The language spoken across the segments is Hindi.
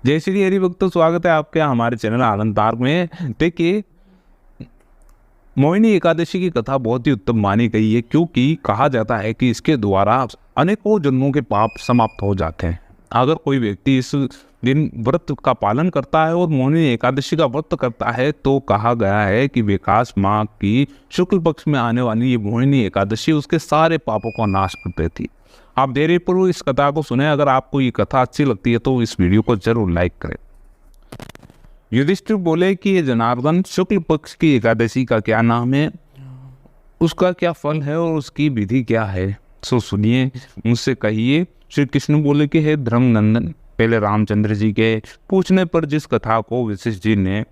जय श्री हरि भक्तों, स्वागत है आपके हमारे चैनल आनंद तार्क में। देखिए, मोहिनी एकादशी की कथा बहुत ही उत्तम मानी गई है, क्योंकि कहा जाता है कि इसके द्वारा अनेकों जन्मों के पाप समाप्त हो जाते हैं। अगर कोई व्यक्ति इस दिन व्रत का पालन करता है और मोहिनी एकादशी का व्रत करता है, तो कहा गया है कि विकास माह की शुक्ल पक्ष में आने वाली ये मोहिनी एकादशी उसके सारे पापों का नाश कर देती। आप देरी पूर्व इस कथा को सुने। अगर आपको ये कथा अच्छी लगती है तो इस वीडियो को जरूर लाइक करें। युधिष्ठिर बोले कि ये जनार्दन, शुक्ल पक्ष की एकादशी का क्या नाम है, उसका क्या फल है और उसकी विधि क्या है, सो सुनिए, मुझसे कहिए। श्री कृष्ण बोले कि हे धर्मनंदन, पहले रामचंद्र जी के पूछने पर जिस कथा को वशिष्ठ जी ने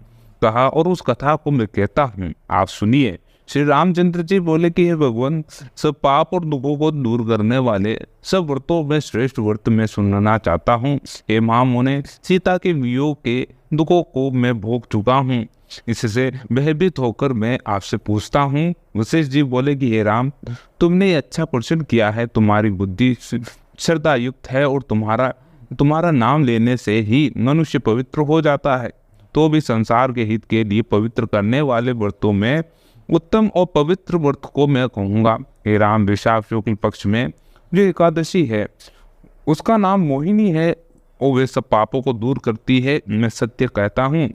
कहा और उस कथा को मैं कहता हूँ, आप सुनिए। श्री रामचंद्र जी बोले कि हे भगवान, सब पाप और दुखों को दूर करने वाले सब व्रतों में श्रेष्ठ व्रत में सुनना चाहता हूँ। हे महामुने, सीता के वियोग के दुखों को मैं भोग चुका हूँ, इससे भयभीत होकर मैं आपसे पूछता हूँ। वशिष्ठ जी बोले कि हे राम, तुमने अच्छा प्रश्न किया है। तुम्हारी बुद्धि श्रद्धा युक्त है और तुम्हारा नाम लेने से ही मनुष्य पवित्र हो जाता है। तो भी संसार के हित के लिए पवित्र करने वाले व्रतों में उत्तम और पवित्र व्रत को मैं कहूँगा। हे राम, वैशाख शुक्ल पक्ष में जो एकादशी है उसका नाम मोहिनी है और वे सब पापों को दूर करती है। मैं सत्य कहता हूँ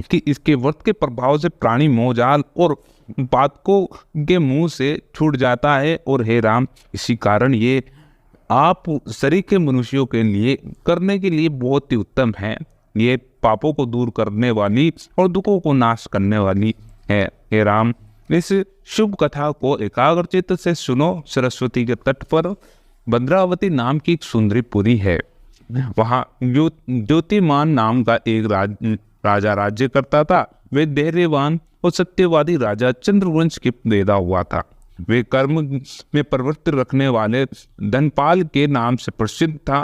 कि इसके व्रत के प्रभाव से प्राणी मोहजाल और पातकों के मुंह से छूट जाता है। और हे राम, इसी कारण ये आप शरीर के मनुष्यों के लिए करने के लिए बहुत ही उत्तम है। ये पापों को दूर करने वाली और दुखों को नाश करने वाली है। हे राम, इस शुभ कथा को एकाग्रचित्त से सुनो। सरस्वती के तट पर भद्रावती नाम की एक सुंदरी पुरी है। वहाँ ज्योतिमान नाम का एक राजा राज्य करता था। वे धैर्यवान और सत्यवादी राजा चंद्रवंश के पैदा हुआ था। वे कर्म में प्रवृत्ति रखने वाले धनपाल के नाम से प्रसिद्ध था।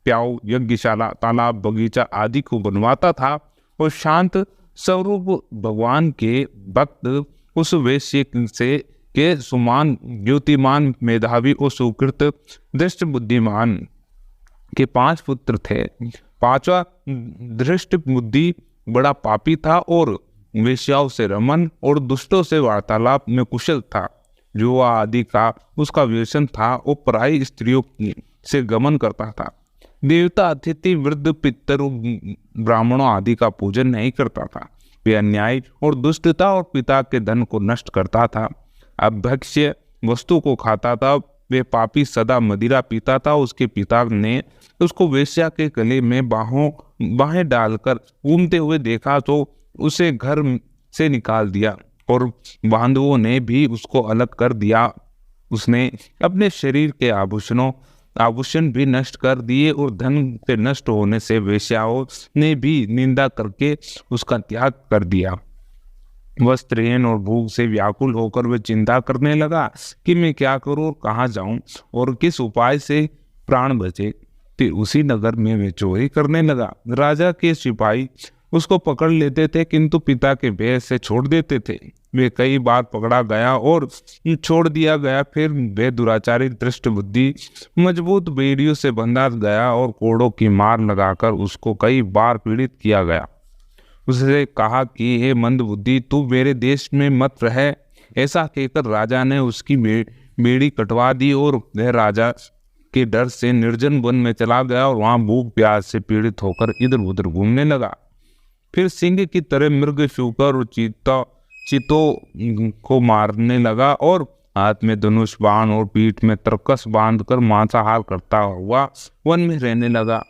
प्याऊ, यज्ञशाला, तालाब, बगीचा आदि को बनवाता था और शांत स्वरूप भगवान के भक्त उस वैश्य से के सुमान, ज्योतिमान, मेधावी और सुकृत दृष्ट बुद्धिमान के 5 पुत्र थे। 5वां दृष्ट बुद्धि बड़ा पापी था और वेश्याओं से रमन और दुष्टों से वार्तालाप में कुशल था। जुआ आदि का उसका व्यसन था और पराई स्त्रियों से गमन करता था। देवता, अतिथि, वृद्ध, पितर, ब्राह्मणों आदि का पूजन नहीं करता था। वे अन्याय और दुष्टता और पिता के धन को नष्ट करता था। अभक्ष्य वस्तु को खाता था। वे पापी सदा मदिरा पीता था। उसके पिता ने उसको वेश्या के गले में बाहें डालकर घूमते हुए देखा तो उसे घर से निकाल दिया और बांधवों ने भी उसको अलग कर दिया। उसने अपने शरीर के आभूषण भी नष्ट कर दिए और धन के नष्ट होने से वेश्याओं ने भी निंदा करके उसका त्याग कर दिया। वस्त्रहीन और भूख से व्याकुल होकर वह चिंता करने लगा कि मैं क्या करूं और कहाँ जाऊं और किस उपाय से प्राण बचे। फिर उसी नगर में वे चोरी करने लगा। राजा के सिपाही उसको पकड़ लेते थे, किंतु पिता के भय से छोड़ देते थे। वे कई बार पकड़ा गया और छोड़ दिया गया। फिर वे दुराचारी दृष्ट बुद्धि मजबूत बेड़ियों से बंधा गया और कोड़ों की मार लगाकर उसको कई बार पीड़ित किया गया। उससे कहा कि हे मंद बुद्धि, तू मेरे देश में मत रह। ऐसा कहकर राजा ने उसकी बेड़ी कटवा दी और वह राजा के डर से निर्जन वन में चला गया और वहां भूख प्यास से पीड़ित होकर इधर उधर घूमने लगा। फिर सिंह की तरह मृग, शूकर और चीतों को मारने लगा और हाथ में धनुष बाण और पीठ में तरकस बांधकर मांसाहार करता हुआ वन में रहने लगा।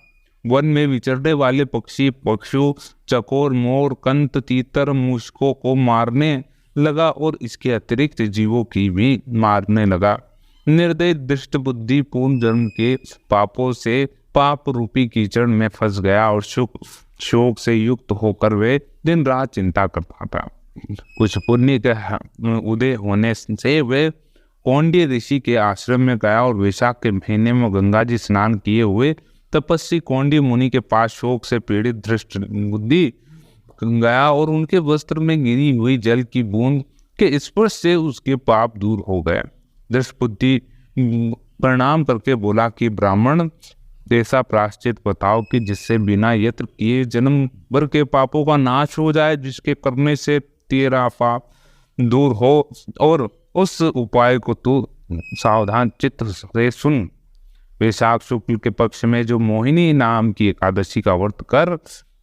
वन में विचरने वाले पक्षी, पक्षु, चकोर, मोर, कंत, तीतर, मूषकों को मारने लगा और इसके अतिरिक्त जीवों की भी मारने लगा। निर्दय दृष्ट बुद्धि पूर्ण जन्म के पापों से पाप रूपी कीचड़ में फंस गया और शोक से युक्त होकर वे दिन रात चिंता करता था। कुछ पुण्य के उदय होने से वे कौंडिन्य ऋषि के आश्रम में गया और वैशाख के महीने में गंगा जी स्नान किए हुए तपस्वी कौंडिन्य मुनि के पास शोक से पीड़ित दृष्ट बुद्धि गया और उनके वस्त्र में गिरी हुई जल की बूंद के स्पर्श से उसके पाप दूर हो गए। दृष्ट बुद्धि प्रणाम करके बोला कि ब्राह्मण, ऐसा प्रायश्चित बताओ कि जिससे बिना यत्न किए जन्म भर के पापों का नाश हो जाए, जिसके करने से तेरा पाप दूर हो। और उस उपाय को तू सावधान चित्त से सुन। वैशाख शुक्ल के पक्ष में जो मोहिनी नाम की एकादशी का व्रत कर,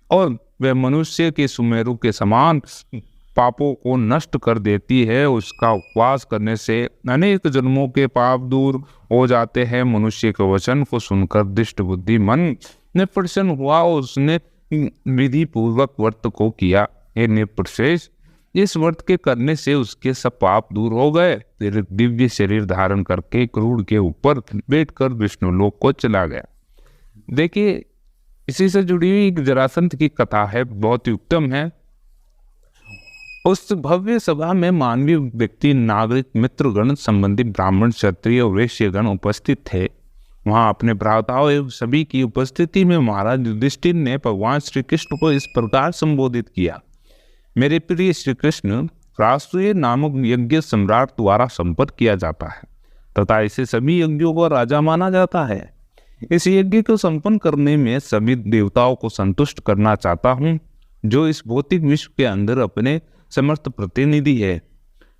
और वह मनुष्य के सुमेरु के समान पापों को नष्ट कर देती है। उसका उपवास करने से अनेक जन्मों के पाप दूर हो जाते हैं। मनुष्य के वचन को सुनकर दुष्ट बुद्धि मन ने प्रसन्न हुआ और उसने विधि पूर्वक व्रत को किया। हे निप्रशेष, इस व्रत के करने से उसके सब पाप दूर हो गए। फिर दिव्य शरीर धारण करके क्रूर के ऊपर बैठकर विष्णु लोक को चला गया। देखिए, इसी से जुड़ी हुई एक जरासंध की कथा है, बहुत ही उत्तम है। उस भव्य सभा में मानवीय व्यक्ति, नागरिक, मित्रगण, संबंधी ब्राह्मण, क्षत्रिय और वैश्यगण उपस्थित थे। वहां अपने भ्राताओं एवं सभी की उपस्थिति में महाराज युधिष्ठिर ने भगवान श्री कृष्ण को इस प्रकार संबोधित किया। मेरे प्रिय श्री कृष्ण, राष्ट्रीय नामक यज्ञ सम्राट द्वारा संपन्न किया जाता है तथा इसे सभी यज्ञों का राजा माना जाता है। इस यज्ञ को संपन्न करने में सभी देवताओं को संतुष्ट करना चाहता हूँ, जो इस भौतिक विश्व के अंदर अपने समर्थ प्रतिनिधि है।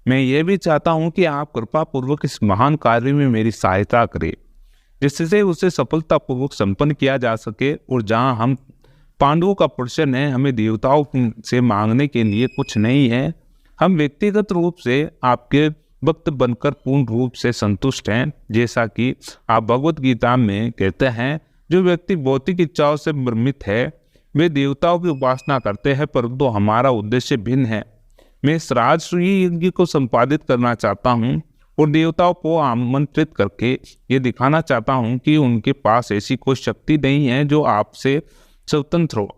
मैं यह भी चाहता हूँ कि आप कृपा पूर्वक इस महान कार्य में मेरी सहायता करें, जिससे उसे सफलतापूर्वक संपन्न किया जा सके। और जहाँ हम पांडवों का प्रश्न है, हमें देवताओं से मांगने के लिए कुछ नहीं है। हम व्यक्तिगत रूप से आपके भक्त बनकर पूर्ण रूप से संतुष्ट हैं। जैसा कि आप भगवत गीता में कहते हैं, जो व्यक्ति भौतिक इच्छाओं से भ्रमित है वे देवताओं की उपासना करते हैं, परंतु हमारा उद्देश्य भिन्न है। मैं इस राजसूय यज्ञ को संपादित करना चाहता हूँ और देवताओं को आमंत्रित करके ये दिखाना चाहता हूँ कि उनके पास ऐसी कोई शक्ति नहीं है जो आपसे स्वतंत्र हो।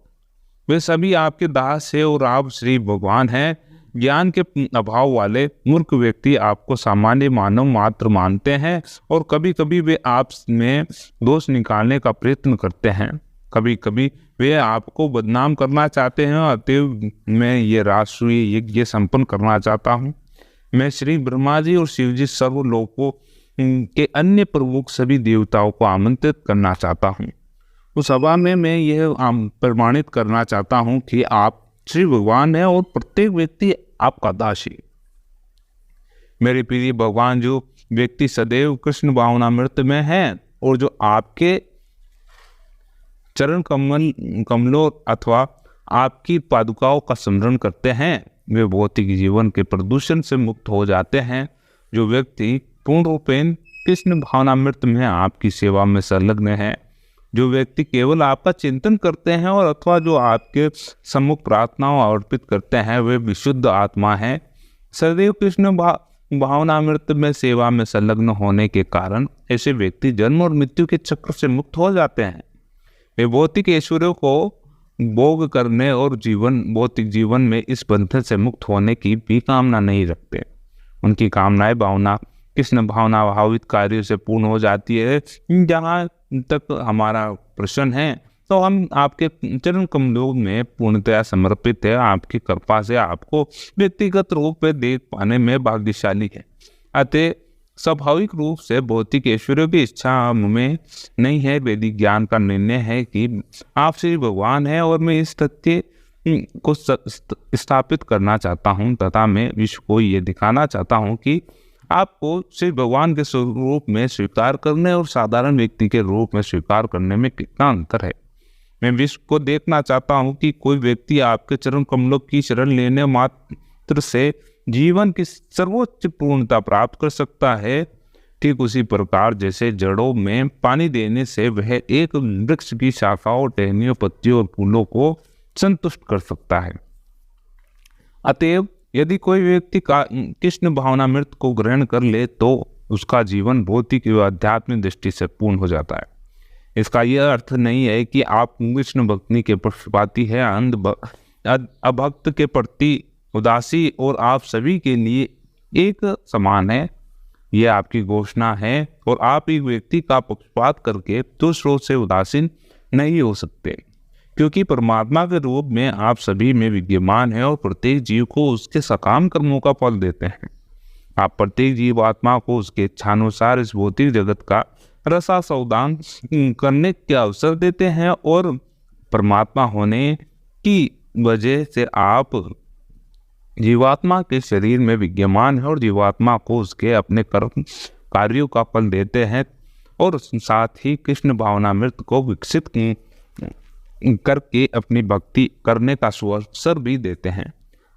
वे सभी आपके दास है और आप श्री भगवान हैं। ज्ञान के अभाव वाले मूर्ख व्यक्ति आपको सामान्य मानव मात्र मानते हैं और कभी कभी वे आप में दोष निकालने का प्रयत्न करते हैं। कभी कभी वे आपको बदनाम करना चाहते हैं। अतएव मैं ये राजसूय यज्ञ संपन्न करना चाहता हूँ। मैं श्री ब्रह्मा जी और शिव जी सर्वलोकों के अन्य प्रमुख सभी देवताओं को आमंत्रित करना चाहता हूँ। उस सभा में मैं यह प्रमाणित करना चाहता हूँ कि आप श्री भगवान है और प्रत्येक व्यक्ति आपका दासी। मेरे प्रिय भगवान, जो व्यक्ति सदैव कृष्ण भावनामृत में है और जो आपके चरण कमलों अथवा आपकी पादुकाओं का स्मरण करते हैं, वे भौतिक जीवन के प्रदूषण से मुक्त हो जाते हैं। जो व्यक्ति पूर्ण रूपेण कृष्ण भावनामृत में आपकी सेवा में संलग्न है, जो व्यक्ति केवल आपका चिंतन करते हैं और अथवा जो आपके सम्मुख प्रार्थनाओं अर्पित करते हैं, वे विशुद्ध आत्मा है। सदैव कृष्ण भावनामृत में सेवा में संलग्न होने के कारण ऐसे व्यक्ति जन्म और मृत्यु के चक्र से मुक्त हो जाते हैं। वे भौतिक ऐश्वर्यों को भोग करने और भौतिक जीवन में इस बंधन से मुक्त होने की भी कामना नहीं रखते। उनकी कामनाएं भावना कृष्ण भावना भावित कार्यों से पूर्ण हो जाती है। जहाँ तक हमारा प्रश्न है, तो हम आपके चरण कमलों में पूर्णतया समर्पित है। आपकी कृपा से आपको व्यक्तिगत रूप में देख पाने में भाग्यशाली है। अतः स्वाभाविक रूप से भौतिक ऐश्वर्य की इच्छा हमें नहीं है। वैदिक ज्ञान का निर्णय है कि आप श्री भगवान हैं और मैं इस तथ्य को स्थापित करना चाहता हूं तथा मैं विश्व को ये दिखाना चाहता हूं कि आपको श्री भगवान के स्वरूप में स्वीकार करने और साधारण व्यक्ति के रूप में स्वीकार करने में कितना अंतर है। मैं विश्व को देखना चाहता हूं कि कोई व्यक्ति आपके चरण कमलों की शरण लेने मात्र से जीवन की सर्वोच्च पूर्णता प्राप्त कर सकता है। ठीक उसी प्रकार जैसे जड़ों में पानी देने से वह एक वृक्ष की शाखाओं, टहनियों, पत्तियों और फूलों को संतुष्ट कर सकता है। अतएव यदि कोई व्यक्ति कृष्ण भावनामृत को ग्रहण कर ले तो उसका जीवन भौतिक व आध्यात्मिक दृष्टि से पूर्ण हो जाता है। इसका यह अर्थ नहीं है कि आप कृष्ण भक्ति के पक्षपाती है, अभक्त के प्रति उदासी और आप सभी के लिए एक समान है, यह आपकी घोषणा है। और आप एक व्यक्ति का पक्षपात करके दूसरों से उदासीन नहीं हो सकते, क्योंकि परमात्मा के रूप में आप सभी में विद्यमान है और प्रत्येक जीव को उसके सकाम कर्मों का फल देते हैं। आप प्रत्येक जीव आत्मा को उसके इच्छानुसार इस भौतिक जगत का रसास्वादन करने के अवसर देते हैं और परमात्मा होने की वजह से आप जीवात्मा के शरीर में विद्यमान है और जीवात्मा को उसके अपने कर्म कार्यों का फल देते हैं और साथ ही कृष्ण भावनामृत को विकसित करके अपनी भक्ति करने का अवसर भी देते हैं।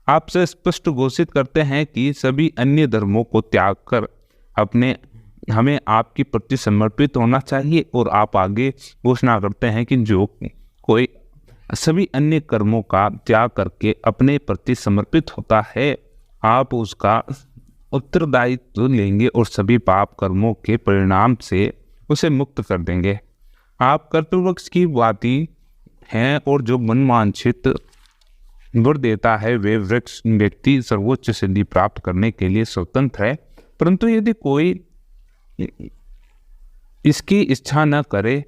आपसे स्पष्ट घोषित करते हैं कि सभी अन्य धर्मों को त्याग कर हमें आपके प्रति समर्पित होना चाहिए और आप आगे घोषणा करते हैं कि जो कोई सभी अन्य कर्मों का त्याग करके अपने प्रति समर्पित होता है, आप उसका उत्तरदायित्व लेंगे और सभी पाप कर्मों के परिणाम से उसे मुक्त कर देंगे। आप कर्तृवृक्ष की वादी हैं और जो मनवांछित वर देता है वे वृक्ष व्यक्ति सर्वोच्च सिद्धि प्राप्त करने के लिए स्वतंत्र है, परंतु यदि कोई इसकी इच्छा न करे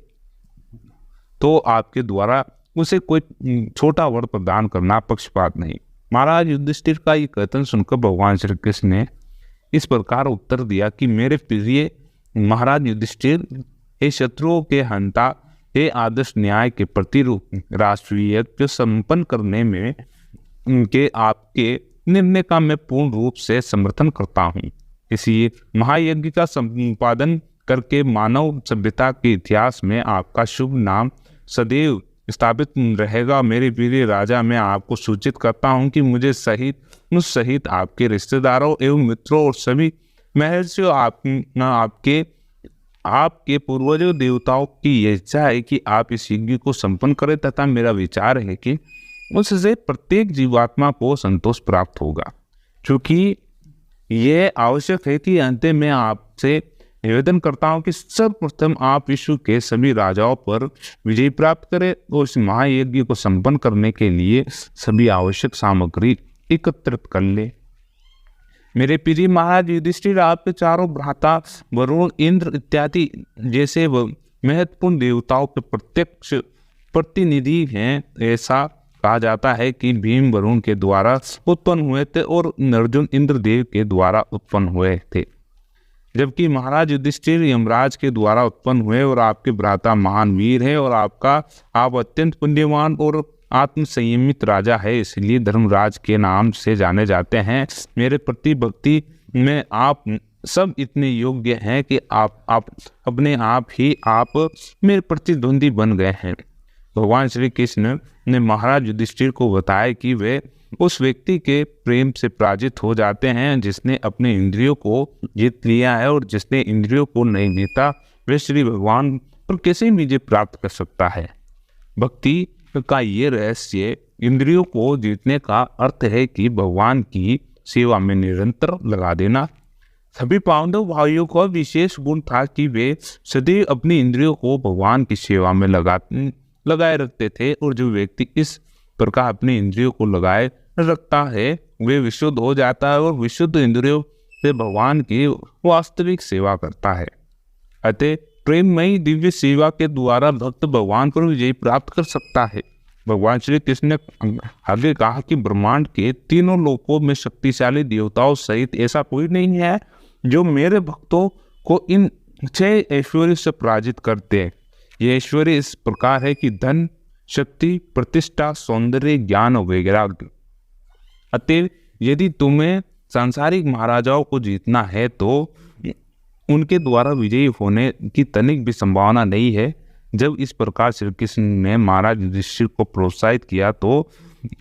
तो आपके द्वारा उसे कोई छोटा वर प्रदान करना पक्षपात नहीं। महाराज युधिष्ठिर का ये कथन सुनकर भगवान श्री कृष्ण ने इस प्रकार उत्तर दिया कि मेरे प्रिय महाराज युधिष्ठिर, हे शत्रुओं के हंता, हे आदर्श न्याय के प्रतिरूप, राष्ट्रीय संपन्न करने में के आपके निर्णय का मैं पूर्ण रूप से समर्थन करता हूँ। इसी महायज्ञ का संपादन करके मानव सभ्यता के इतिहास में आपका शुभ नाम सदैव स्थापित रहेगा। मेरे प्रिय राजा, मैं आपको सूचित करता हूँ कि मुझ सहित आपके रिश्तेदारों एवं मित्रों और सभी महर्षियों आपके पूर्वजों देवताओं की यह इच्छा है कि आप इस यज्ञ को संपन्न करें तथा मेरा विचार है कि उससे प्रत्येक जीवात्मा को संतोष प्राप्त होगा। क्योंकि यह आवश्यक है कि अंत में आपसे निवेदन करता हूँ कि सर्वप्रथम आप विश्व के सभी राजाओं पर विजय प्राप्त करें और इस महायज्ञ को संपन्न करने के लिए सभी आवश्यक सामग्री एकत्रित कर ले। मेरे प्रिय महाराज युधिष्ठिर, आपके चारों भ्राता वरुण, इंद्र इत्यादि जैसे महत्वपूर्ण देवताओं के प्रत्यक्ष प्रतिनिधि हैं। ऐसा कहा जाता है कि भीम वरुण के द्वारा उत्पन्न हुए थे और अर्जुन इंद्रदेव के द्वारा उत्पन्न हुए थे, जबकि महाराज युधिष्ठिर यमराज के द्वारा उत्पन्न हुए और आपके भ्राता महान वीर है और आप अत्यंत पुण्यवान और आत्म संयमित राजा है, इसलिए धर्मराज के नाम से जाने जाते हैं। मेरे प्रति भक्ति में आप सब इतने योग्य हैं कि आप अपने आप ही आप मेरे प्रतिद्वंदी बन गए हैं। भगवान श्री कृष्ण ने महाराज युधिष्ठिर को बताया कि वे उस व्यक्ति के प्रेम से पराजित हो जाते हैं जिसने अपने इंद्रियों को जीत लिया है, और जिसने इंद्रियों को नहीं जीता वे श्री भगवान पर कैसे विजय प्राप्त कर सकता है। भक्ति का ये रहस्य इंद्रियों को जीतने का अर्थ है कि भगवान की सेवा में निरंतर लगा देना। सभी पांडव भाइयों का विशेष गुण था कि वे सदैव अपनी इंद्रियों को भगवान की सेवा में लगाए रखते थे, और जो व्यक्ति इस प्रकार अपनी इंद्रियों को लगाए रखता है वे विशुद्ध हो जाता है और विशुद्ध इंद्रियों से भगवान की वास्तविक सेवा करता है। अतः प्रेममयी दिव्य सेवा के द्वारा भक्त भगवान पर विजय प्राप्त कर सकता है। भगवान श्री कृष्ण ने आगे कहा कि ब्रह्मांड के तीनों लोकों में शक्तिशाली देवताओं सहित ऐसा कोई नहीं है जो मेरे भक्तों को इन 6 ऐश्वर्य से पराजित करते हैं। ये ऐश्वर्य इस प्रकार है कि धन, शक्ति, प्रतिष्ठा, सौंदर्य, ज्ञान और वैराग्य। अतः यदि तुम्हें सांसारिक महाराजाओं को जीतना है तो उनके द्वारा विजयी होने की तनिक भी संभावना नहीं है। जब इस प्रकार श्री कृष्ण ने महाराज युधिष्ठिर को प्रोत्साहित किया तो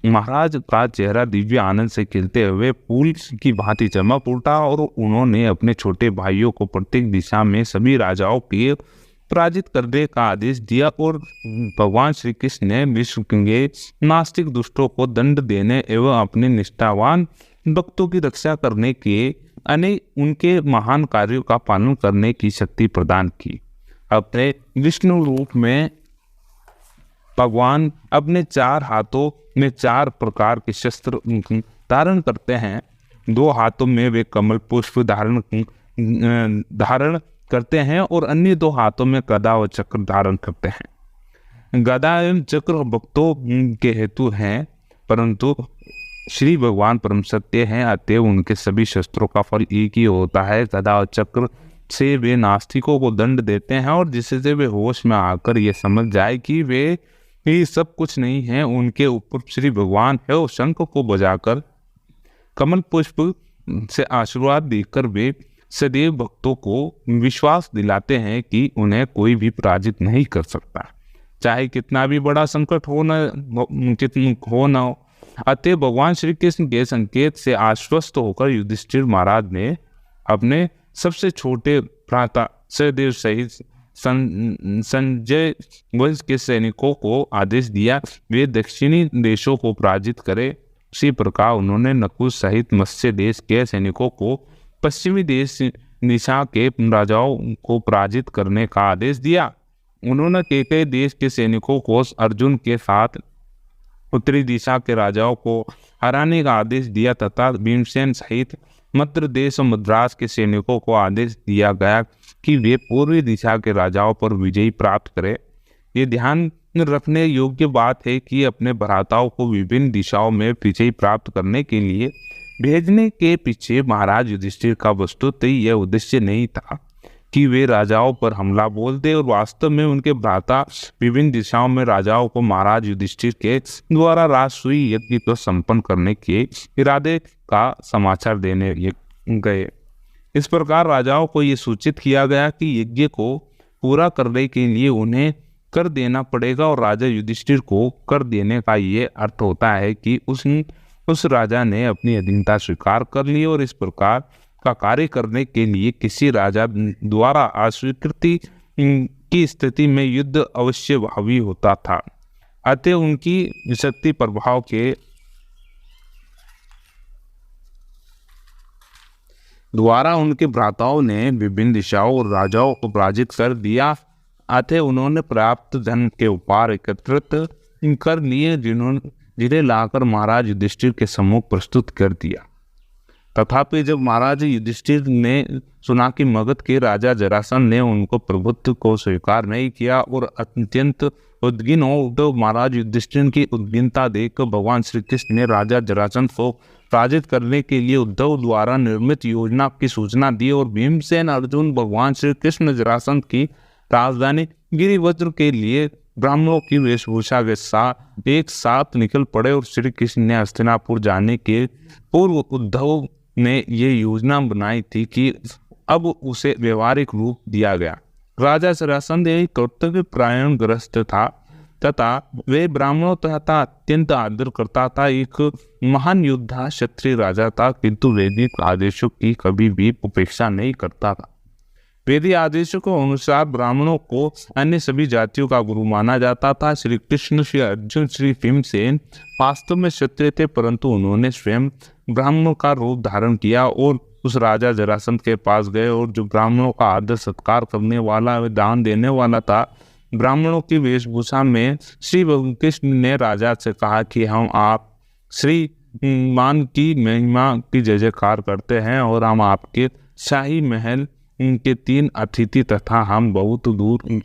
महाराज का चेहरा दिव्य आनंद से खिलते हुए फूल की भांति चमक उठा और उन्होंने अपने छोटे भाइयों को प्रत्येक दिशा में सभी राजाओं के पराजित करने का आदेश दिया, और भगवान श्री कृष्ण ने विश्व के नास्तिक दुष्टों को दंड देने एवं अपने निष्ठावान भक्तों की रक्षा करने के अनेक उनके महान कार्यों का पालन करने की शक्ति प्रदान की। अपने विष्णु रूप में भगवान अपने 4 हाथों में 4 प्रकार के शस्त्र धारण करते हैं। 2 हाथों में वे कमल पुष्प धारण करते हैं और अन्य 2 हाथों में गदा व चक्र धारण करते हैं। गदा एवं चक्र भक्तों के हेतु हैं, परंतु श्री भगवान परम सत्य हैं, अतएव उनके सभी शस्त्रों का फल एक ही होता है। गदा और चक्र से वे नास्तिकों को दंड देते हैं और जिससे वे होश में आकर ये समझ जाए कि वे ये सब कुछ नहीं है, उनके ऊपर श्री भगवान है, और शंख को बजाकर कमल पुष्प से आशीर्वाद देकर वे सदैव भक्तों को विश्वास दिलाते हैं कि उन्हें कोई भी पराजित नहीं कर सकता, चाहे कितना भी बड़ा संकट हो न हो। अतः भगवान श्री कृष्ण के संकेत से आश्वस्त होकर युधिष्ठिर महाराज ने अपने सबसे छोटे भ्राता सहदेव सहित संजय वंश के सैनिकों को आदेश दिया वे दक्षिणी देशों को पराजित करें। इसी प्रकार उन्होंने नकुल सहित मत्स्य देश के सैनिकों को पश्चिमी देश निशा के राजाओं को पराजित करने का आदेश दिया। उन्होंने केकई देश के सैनिकों को अर्जुन के साथ उत्तरी दिशा के राजाओं को हराने का आदेश दिया तथा भीमसेन सहित मध्य देश और मद्रास के सैनिकों को आदेश दिया गया कि वे पूर्वी दिशा के राजाओं पर विजय प्राप्त करें। ये ध्यान रखने योग्य बात है कि अपने भ्राताओं को विभिन्न दिशाओं में विजय प्राप्त करने के लिए भेजने के पीछे महाराज युधिष्ठिर का वस्तुतः यह उद्देश्य नहीं था कि वे राजाओं पर हमला बोल दे, और वास्तव में उनके भ्राता विभिन्न दिशाओं में राजाओं को महाराज युधिष्ठिर के द्वारा राजसूय यज्ञ को संपन्न करने के इरादे का समाचार देने गए। इस प्रकार राजाओं को ये सूचित किया गया कि यज्ञ को पूरा करने के लिए उन्हें कर देना पड़ेगा, और राजा युधिष्ठिर को कर देने का ये अर्थ होता है कि उस राजा ने अपनी अधीनता स्वीकार कर ली, और इस प्रकार का कार्य करने के लिए किसी राजा द्वारा अस्वीकृति की स्थिति में युद्ध अवश्य भावी होता था। अतः उनकी शक्ति प्रभाव के द्वारा उनके भ्राताओं ने विभिन्न दिशाओं और राजाओं को पराजित कर दिया। अतः उन्होंने प्राप्त धन के उपहार एकत्रित कर लिए, जिन्हें लाकर महाराज युधिष्ठिर के सम्मुख प्रस्तुत कर दिया। तथापि जब महाराज युधिष्ठिर ने सुना कि मगध के राजा जरासंध ने उनको प्रभुत्व को स्वीकार नहीं किया और अत्यंत उद्विग्न हो, तो महाराज युधिष्ठिर की उद्विग्नता देखकर भगवान श्री कृष्ण ने राजा जरासंध को पराजित करने के लिए उद्धव द्वारा निर्मित योजना की सूचना दी, और भीमसेन अर्जुन भगवान श्री कृष्ण जरासंध की राजधानी गिरिवज्र के लिए ब्राह्मणों की वेशभूषा के साथ एक साथ निकल पड़े, और श्री कृष्ण ने हस्तिनापुर जाने के पूर्व उद्धव ने ये योजना बनाई थी कि अब उसे व्यवहारिक रूप दिया गया। राजा जरासंध एक कर्तव्य परायण ग्रस्त था तथा वे ब्राह्मणों तथा अत्यंत आदर करता था। एक महान योद्धा क्षत्रिय राजा था, किंतु वैदिक आदेशों की कभी भी उपेक्षा नहीं करता था। वैदिक आदेशों के अनुसार ब्राह्मणों को अन्य सभी जातियों का गुरु माना जाता था। श्री कृष्ण, श्री अर्जुन, श्री भीमसेन वास्तव में क्षत्रिय थे, परंतु उन्होंने स्वयं ब्राह्मणों का रूप धारण किया और उस राजा जरासंध के पास गए, और जो ब्राह्मणों का आदर सत्कार करने वाला व दान देने वाला था, ब्राह्मणों की वेशभूषा में श्री कृष्ण ने राजा से कहा कि हम आप श्री मान की महिमा की जय जयकार करते हैं, और हम आपके शाही महल के 3 अतिथि तथा हम बहुत दूर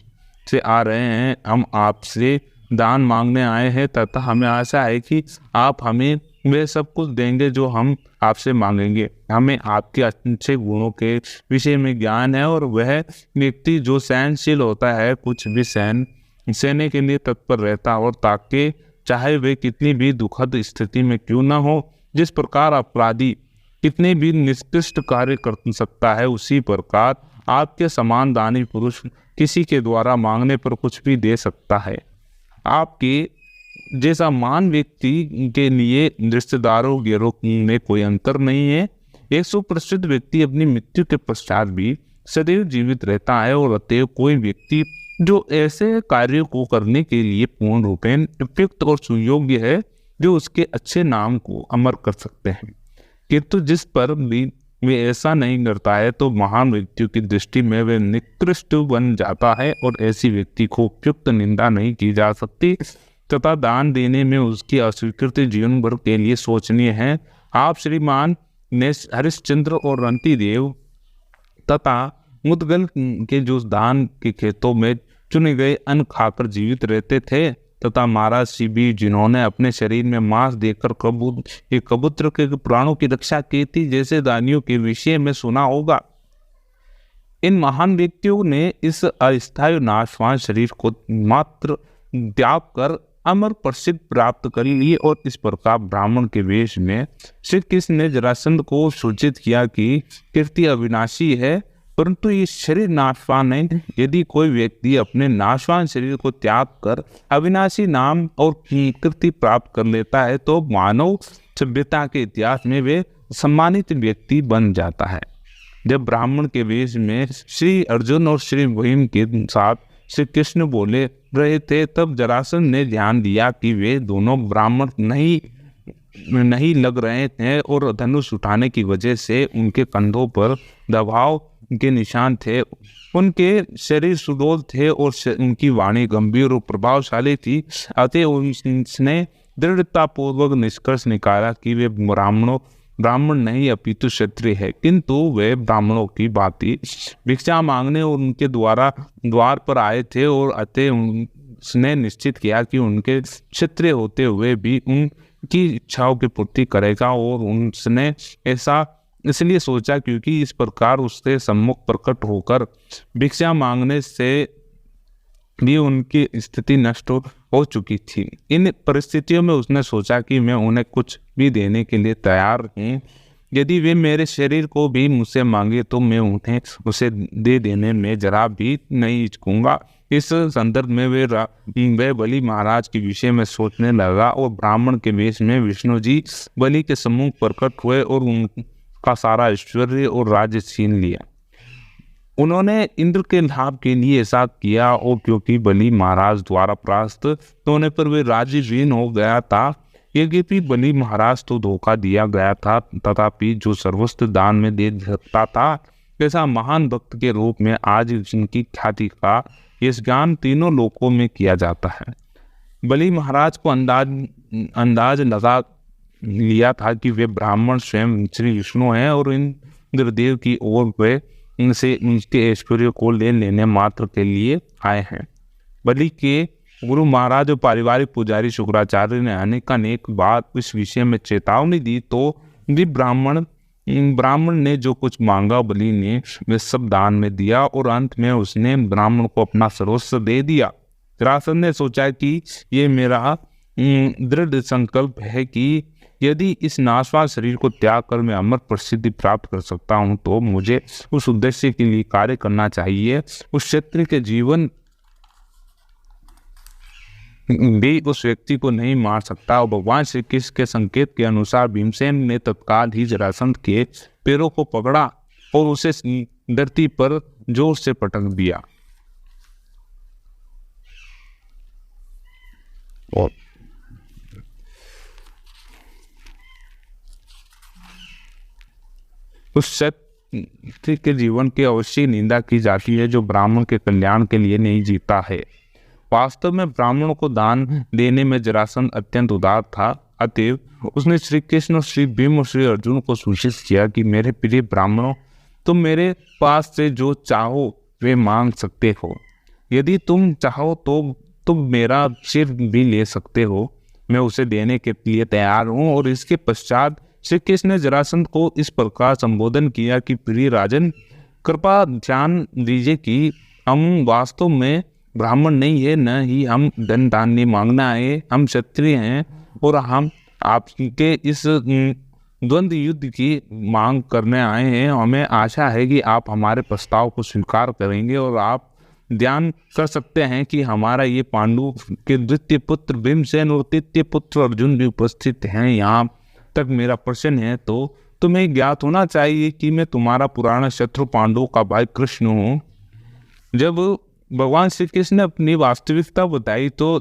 से आ रहे हैं। हम आपसे दान मांगने आए हैं तथा हमें आशा है कि आप हमें वे सब कुछ देंगे जो हम आपसे मांगेंगे। हमें आपके अच्छे गुणों के विषय में ज्ञान है, और वह व्यक्ति जो सहनशील होता है कुछ भी सहने के लिए तत्पर रहता है, और ताकि चाहे वे कितनी भी दुखद स्थिति में क्यों न हो। जिस प्रकार अपराधी कितने भी निकृष्ट कार्य कर सकता है, उसी प्रकार आपके समान दानी पुरुष किसी के द्वारा मांगने पर कुछ भी दे सकता है। आपके जैसा मान व्यक्ति के लिए रिश्तेदारों गिरोह में कोई अंतर नहीं है। एक सुप्रसिद्ध व्यक्ति अपनी मृत्यु के पश्चात भी सदैव जीवित रहता है, और अतएव कोई व्यक्ति जो ऐसे कार्यों को करने के लिए पूर्ण रूपेण उपयुक्त और सुयोग्य है, जो उसके अच्छे नाम को अमर कर सकते हैं। किंतु जिस पर भी वे ऐसा नहीं करता है, तो महान व्यक्तियों की दृष्टि में वे निकृष्ट बन जाता है, और ऐसी व्यक्ति को उपयुक्त निंदा नहीं की जा सकती तथा दान देने में उसकी अस्वीकृति जीवन भर के लिए सोचनीय है। आप श्रीमान ने हरिश्चंद्र और रंतिदेव तथा मुदगल के जो दान के खेतों में चुने गए अन्न खाकर जीवित रहते थे, तथा महाराज शिबी जिन्होंने अपने शरीर में मांस देकर कबूतर के प्राणों की रक्षा की थी, जैसे दानियों के विषय में सुना होगा। इन महान व्यक्तियों ने इस अस्थायी नाशवान शरीर को मात्र त्याग कर अमर प्रसिद्ध प्राप्त कर ली और इस प्रकार ब्राह्मण के वेश में श्री कृष्ण ने जरासंध को सूचित किया कि कीर्ति अविनाशी है परंतु ये शरीर नाशवान है। यदि कोई व्यक्ति अपने नाशवान शरीर को त्याग कर अविनाशी नाम और कीर्ति प्राप्त कर लेता है तो मानव सभ्यता के इतिहास में वे सम्मानित व्यक्ति बन जाता है। जब ब्राह्मण के वेश में श्री अर्जुन और श्री भीम के साथ श्री कृष्ण बोले रहे थे तब जरासंध ने ध्यान दिया कि वे दोनों ब्राह्मण नहीं लग रहे थे और धनुष उठाने की वजह से उनके कंधों पर दबाव के निशान थे। उनके शरीर सुडौल थे और उनकी वाणी गंभीर और प्रभावशाली थी। अतः उसने दृढ़तापूर्वक निष्कर्ष निकाला कि वे ब्राह्मण नहीं अपितु क्षत्रिय है, किंतु वे ब्राह्मणों की भांति भिक्षा मांगने और उनके द्वार पर आए थे और अतः उसने निश्चित किया कि उनके क्षत्रिय होते हुए भी उनकी इच्छाओं की पूर्ति करेगा। और उसने ऐसा इसलिए सोचा क्योंकि इस प्रकार उसके सम्मुख प्रकट होकर भिक्षा मांगने से भी उनकी स्थिति नष्ट हो चुकी थी। इन परिस्थितियों में उसने सोचा कि मैं उन्हें कुछ भी देने के लिए तैयार हूँ। यदि वे मेरे शरीर को भी मुझसे मांगे तो मैं उन्हें उसे दे देने में जरा भी नहीं हिचकूंगा। इस संदर्भ में वे बलि महाराज के विषय में सोचने लगा और ब्राह्मण के वेश में विष्णु जी बलि के सम्मुख प्रकट हुए और उनका सारा ऐश्वर्य और राज्य छीन लिया। उन्होंने इंद्र के लाभ के लिए ऐसा किया और क्योंकि बलि महाराज द्वारा परास्त होने पर वे राज्यहीन हो गया था। यद्यपि बलि महाराज तो धोखा दिया गया था तथापि जो सर्वस्व दान में दे सकता था ऐसा महान भक्त के रूप में आज उनकी ख्याति का इस ज्ञान तीनों लोकों में किया जाता है। बलि महाराज को अंदाज लगा लिया था कि वे ब्राह्मण स्वयं श्री विष्णु हैं और इंद्रदेव की ओर वे इनसे उनके ऐश्वर्य को ले लेने मात्र के लिए आए हैं। बलि के गुरु महाराज और पारिवारिक पुजारी शुक्राचार्य ने अनेक बार इस विषय में चेतावनी दी तो भी ब्राह्मण ने जो कुछ मांगा बलि ने वे सब दान में दिया और अंत में उसने ब्राह्मण को अपना सर्वस्व दे दिया। जरासंध ने सोचा कि ये मेरा दृढ़ संकल्प है कि यदि इस नाशवान शरीर को त्याग कर मैं अमर प्रसिद्धि प्राप्त कर सकता हूं तो मुझे उस उद्देश्य के लिए कार्य करना चाहिए। उस क्षेत्र के जीवन भी उस व्यक्ति को नहीं मार सकता। और भगवान श्री कृष्ण के संकेत के अनुसार भीमसेन ने तत्काल ही जरासंध के पैरों को पकड़ा और उसे धरती पर जोर से पटक दिया। और उस क्षत्रिय के जीवन की अवश्य निंदा की जाती है जो ब्राह्मण के कल्याण के लिए नहीं जीता है। वास्तव में ब्राह्मणों को दान देने में जरासंध अत्यंत उदार था। अतएव उसने श्री कृष्ण और श्री भीम और श्री अर्जुन को सूचित किया कि मेरे प्रिय ब्राह्मणों, तुम मेरे पास से जो चाहो वे मांग सकते हो। यदि तुम चाहो तो तुम मेरा सिर भी ले सकते हो, मैं उसे देने के लिए तैयार हूँ। और इसके पश्चात श्री कृष्ण ने जरासंध को इस प्रकार संबोधन किया कि प्रिय राजन, कृपा ध्यान दीजिए कि हम वास्तव में ब्राह्मण नहीं है, न ही हम धन धान्य मांगना है। हम क्षत्रिय हैं और हम आपके इस द्वंद्व युद्ध की मांग करने आए हैं। हमें आशा है कि आप हमारे प्रस्ताव को स्वीकार करेंगे और आप ध्यान कर सकते हैं कि हमारा ये पांडु के द्वितीय पुत्र भीमसेन और तृतीय पुत्र अर्जुन भी उपस्थित हैं। यहाँ तक मेरा प्रश्न है तो तुम्हें ज्ञात होना चाहिए कि मैं तुम्हारा पुराना शत्रु पांडवों का भाई कृष्ण हूँ। जब भगवान श्री कृष्ण ने अपनी वास्तविकता बताई तो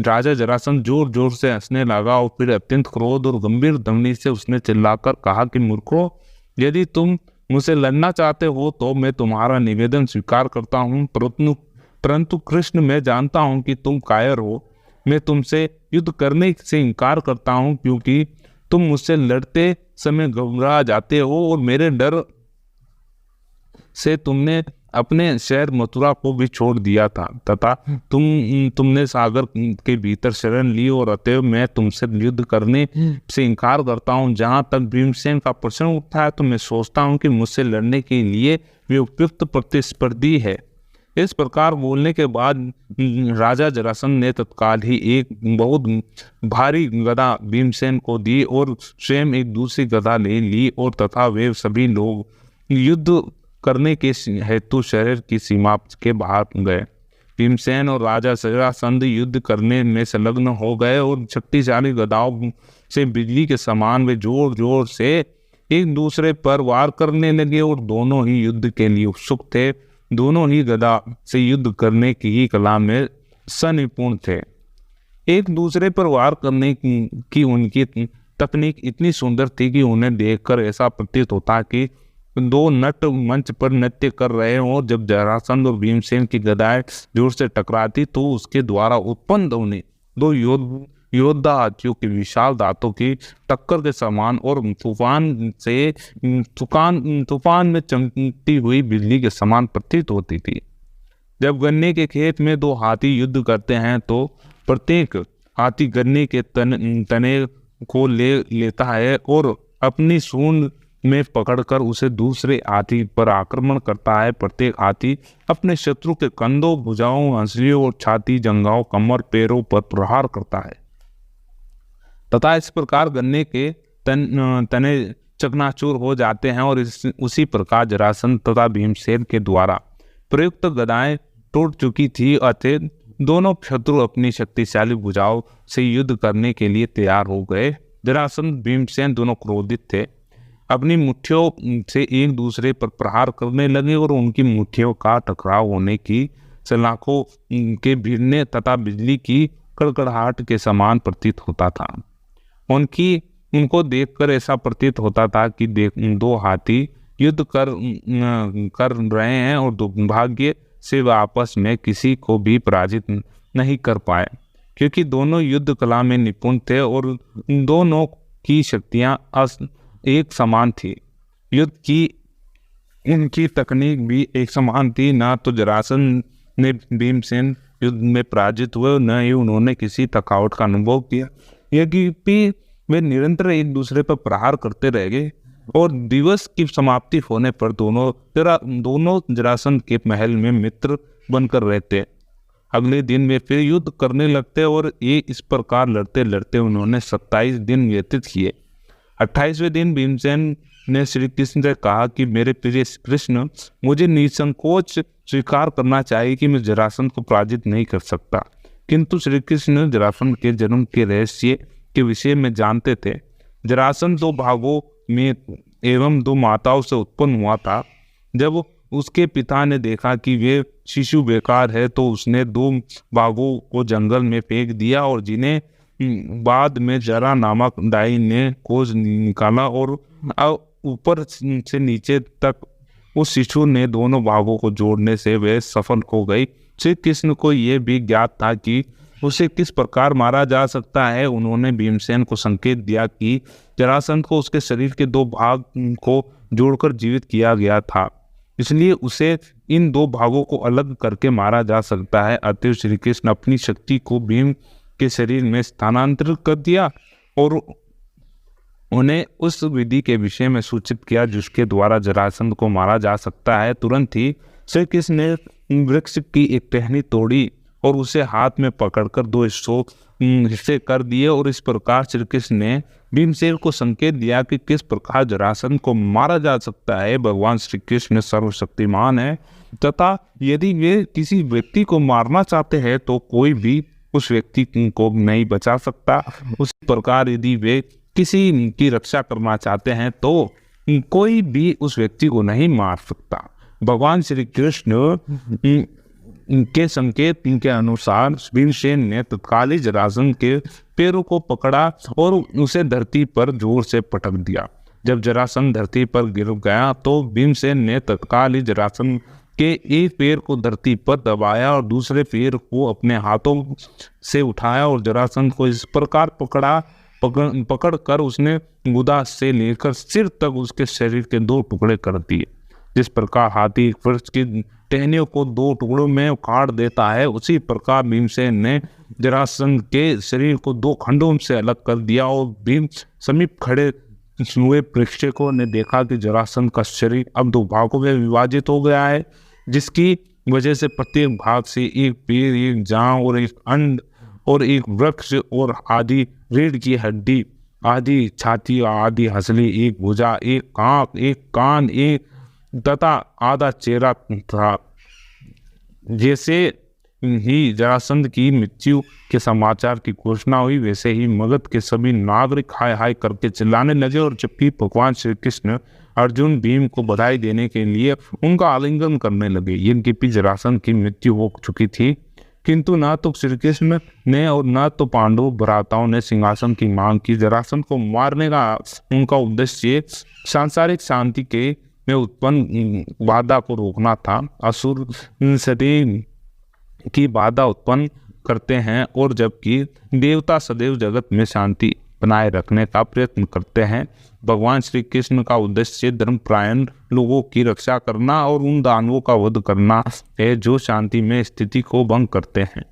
राजा जरासंध जोर जोर से हंसने लगा और फिर अत्यंत क्रोध और गंभीर ध्वनि से उसने चिल्लाकर कहा कि मूर्खों, यदि तुम मुझसे लड़ना चाहते हो तो मैं तुम्हारा निवेदन स्वीकार करता हूँ, परंतु कृष्ण, मैं जानता हूँ कि तुम कायर हो। मैं तुमसे युद्ध करने से इनकार करता हूँ क्योंकि तुम मुझसे लड़ते समय घबरा जाते हो और मेरे डर से तुमने अपने शहर मथुरा को भी छोड़ दिया था तथा तुमने सागर के भीतर शरण ली और अतएव मैं तुमसे युद्ध करने से इनकार करता हूँ। जहाँ तक भीमसेन का प्रश्न उठा है तो मैं सोचता हूँ कि मुझसे लड़ने के लिए वे उपयुक्त प्रतिस्पर्धी है। इस प्रकार बोलने के बाद राजा जरासंध ने तत्काल ही एक बहुत भारी गदा भीमसेन को दी और स्वयं एक दूसरी गदा ले ली और तथा वे सभी लोग युद्ध करने के हेतु शहर की सीमा के बाहर गए। भीमसेन और राजा जरासंध युद्ध करने में संलग्न हो गए और शक्तिशाली गदाओं से बिजली के समान वे जोर जोर से एक दूसरे पर वार करने लगे और दोनों ही युद्ध के लिए उत्सुक थे। दोनों ही गदा से युद्ध करने की कला में सनिपुण थे। एक दूसरे पर वार करने की उनकी तकनीक इतनी सुंदर थी कि उन्हें देखकर ऐसा प्रतीत होता कि दो नट मंच पर नृत्य कर रहे हों। और जब जरासंध और भीमसेन की गदाएं जोर से टकराती तो उसके द्वारा उत्पन्न होने दो योद्धा हाथियों के विशाल दांतों की टक्कर के समान और तूफान में चमकती हुई बिजली के समान प्रतीत होती थी। जब गन्ने के खेत में दो हाथी युद्ध करते हैं तो प्रत्येक हाथी गन्ने के तने को लेता है और अपनी सूंड में पकड़कर उसे दूसरे हाथी पर आक्रमण करता है। प्रत्येक हाथी अपने शत्रु के कंधों, भुजाओं, हंसलियों और छाती, जंघाओं, कमर, पैरों पर प्रहार करता है तथा इस प्रकार गन्ने के तने चकनाचूर हो जाते हैं। और उसी प्रकार जरासंध तथा भीमसेन के द्वारा प्रयुक्त गदाएं टूट चुकी थी अतः दोनों शत्रु अपनी शक्तिशाली भुजाओं से युद्ध करने के लिए तैयार हो गए। जरासंध भीमसेन दोनों क्रोधित थे, अपनी मुट्ठियों से एक दूसरे पर प्रहार करने लगे और उनकी मुट्ठियों का टकराव होने की सलाखों के भिड़ने तथा बिजली की कड़कड़ाहट के समान प्रतीत होता था। उनको देखकर ऐसा प्रतीत होता था कि दो हाथी युद्ध कर रहे हैं और दुर्भाग्य से वह आपस में किसी को भी पराजित नहीं कर पाए, क्योंकि दोनों युद्ध कला में निपुण थे और दोनों की शक्तियां एक समान थी। युद्ध की इनकी तकनीक भी एक समान थी। ना तो जरासंध ने भीमसेन युद्ध में पराजित हुए, न ही उन्होंने किसी थकावट का अनुभव किया। यद्यपि वे निरंतर एक दूसरे पर प्रहार करते रह गए और दिवस की समाप्ति होने पर दोनों जरासंध के महल में मित्र बनकर रहते। अगले दिन वे फिर युद्ध करने लगते और ये इस प्रकार लड़ते लड़ते उन्होंने 27 दिन व्यतीत किए। 28वें दिन भीमसेन ने श्री कृष्ण से कहा कि मेरे प्रिय कृष्ण, मुझे निसंकोच स्वीकार करना चाहिए कि मैं जरासंध को पराजित नहीं कर सकता। किंतु श्री कृष्ण जरासंध के जन्म के रहस्य के विषय में जानते थे। जरासंध 2 भागों में एवं 2 माताओं से उत्पन्न हुआ था। जब उसके पिता ने देखा कि वे शिशु बेकार है तो उसने 2 भागों को जंगल में फेंक दिया और जिन्हें बाद में जरा नामक दाई ने खोज निकाला और ऊपर से नीचे तक उस शिशु ने दोनों भागों को जोड़ने से वे सफल हो गई। श्री कृष्ण को यह भी ज्ञात था कि उसे किस प्रकार मारा जा सकता है। उन्होंने भीमसेन को संकेत दिया कि जरासंध को उसके शरीर के 2 भाग को जोड़कर जीवित किया गया था, इसलिए उसे इन 2 भागों को अलग करके मारा जा सकता है। अतः श्री कृष्ण अपनी शक्ति को भीम के शरीर में स्थानांतरित कर दिया और उन्हें उस विधि के विषय में सूचित किया जिसके द्वारा जरासंध को मारा जा सकता है। तुरंत ही श्री कृष्ण ने वृक्ष की एक टहनी तोड़ी और उसे हाथ में पकड़कर 2 हिस्से कर दिए और इस प्रकार श्री कृष्ण ने भीमसेन को संकेत दिया कि किस प्रकार जरासंध को मारा जा सकता है। भगवान श्री कृष्ण सर्वशक्तिमान है तथा यदि वे किसी व्यक्ति को मारना चाहते हैं तो कोई भी उस व्यक्ति को नहीं बचा सकता। उसी प्रकार यदि वे किसी की रक्षा करना चाहते हैं तो कोई भी उस व्यक्ति को नहीं मार सकता। भगवान श्री कृष्ण के संकेत के अनुसार भीमसेन ने तत्काल जरासंध के पैरों को पकड़ा और उसे धरती पर जोर से पटक दिया। जब जरासंध धरती पर गिर गया तो भीमसेन ने तत्काल ही जरासंध के एक पैर को धरती पर दबाया और दूसरे पैर को अपने हाथों से उठाया और जरासंध को इस प्रकार पकड़ कर उसने गुदा से लेकर सिर तक उसके शरीर के 2 टुकड़े कर दिए। जिस प्रकार हाथी वृक्ष की टहनियों को 2 टुकड़ों में काट देता है, उसी प्रकार भीमसेन ने जरासंध के शरीर को 2 खंडों से अलग कर दिया और भीम समीप खड़े हुए प्रेक्षकों ने देखा कि जरासंध का शरीर अब 2 भागों में विभाजित हो गया है, जिसकी वजह से प्रत्येक भाग से एक पैर, एक जांघ और एक अंड और एक वृक्ष और आदि रीढ़ की हड्डी, आदि छाती, आदि हंसली, एक भुजा, एक आंख, एक कान, एक तथा आधा चेहरा था। जैसे ही जरासंध की मृत्यु के समाचार की घोषणा हुई, वैसे ही मगध के सभी नागरिक हाय हाय करके चिल्लाने लगे, और जबकि भगवान श्री कृष्ण अर्जुन भीम को बधाई देने के लिए उनका आलिंगन करने लगे। यद्यपि जरासंध की मृत्यु हो चुकी थी, किंतु न तो श्री कृष्ण ने और न तो पांडव भ्राताओं ने सिंहासन की मांग की। जरासंध को मारने का उनका उद्देश्य सांसारिक शांति के में उत्पन्न बाधा को रोकना था। असुर सदैव की बाधा उत्पन्न करते हैं, और जबकि देवता सदैव जगत में शांति बनाए रखने का प्रयत्न करते हैं। भगवान श्री कृष्ण का उद्देश्य धर्मपरायण लोगों की रक्षा करना और उन दानवों का वध करना है जो शांति में स्थिति को भंग करते हैं।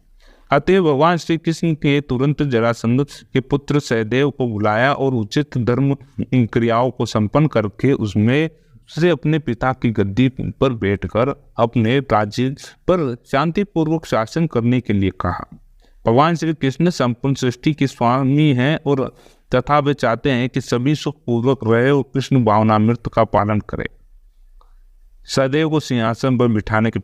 अतः भगवान श्री कृष्ण के तुरंत जरासंध के पुत्र सहदेव को बुलाया और उचित धर्म क्रियाओं को संपन्न करके उसमें से अपने पिता की गद्दी पर बैठकर अपने राज्य पर शांतिपूर्वक शासन करने के लिए कहा। भगवान श्री कृष्ण संपूर्ण सृष्टि के स्वामी हैं और तथा वे चाहते हैं कि सभी सुखपूर्वक रहे और कृष्ण भावनामृत का पालन करें। सदैव को सिंहासन पर बिठाने के